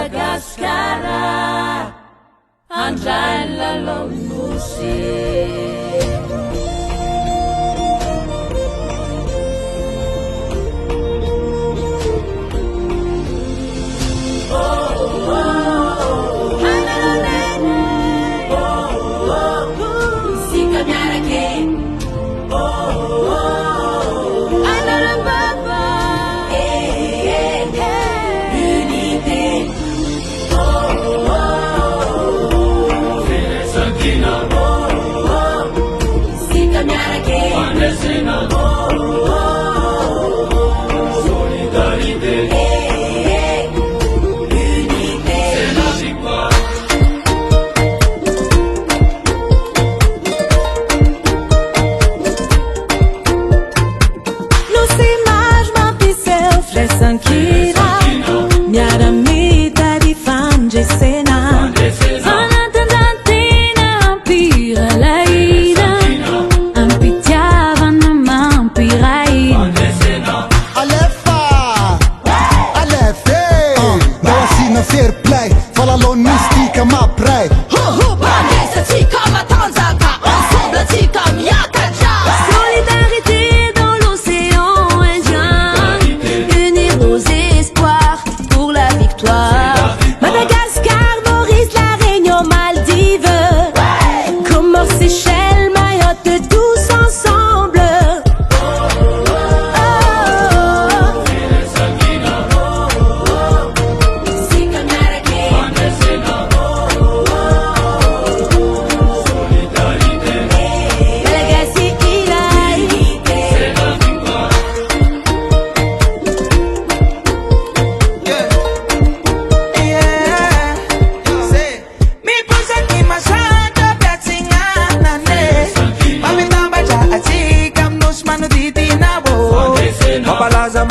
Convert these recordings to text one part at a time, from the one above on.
Madagaskara, andiany Lalaon'ny Nosy.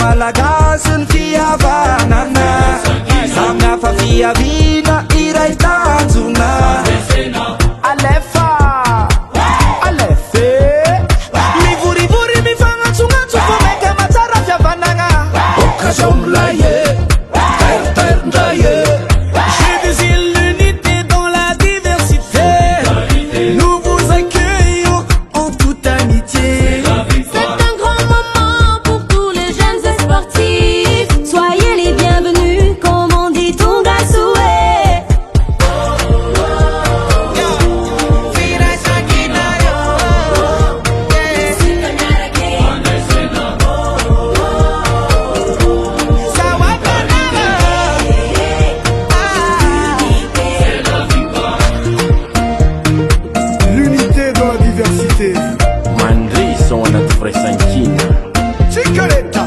Malagasy ny fihavanana, samihafa fiaviana iray tanjona. Alefa, alefe, mivorivory mifanatsognatso fo meka matsara fiavanana. Occasion milaye, terre-terre-ndraye. Je désire l'unité dans la diversité. Nous vous accueillons en toute amitié. Soyez les bienvenus, comme on dit, ton gars souhait. L'unité dans la diversité. Mandri sont notre frère Sankina. Chicoletta.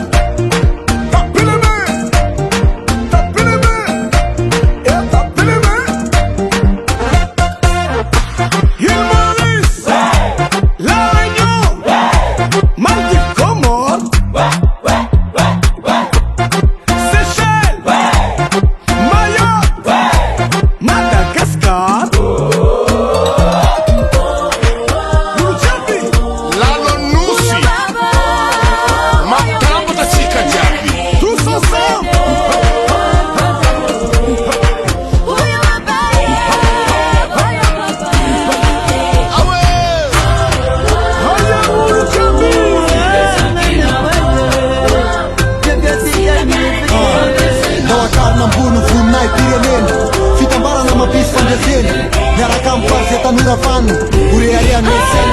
Miaraka amin'ny fahazetanora vanina, ore arian'ny SN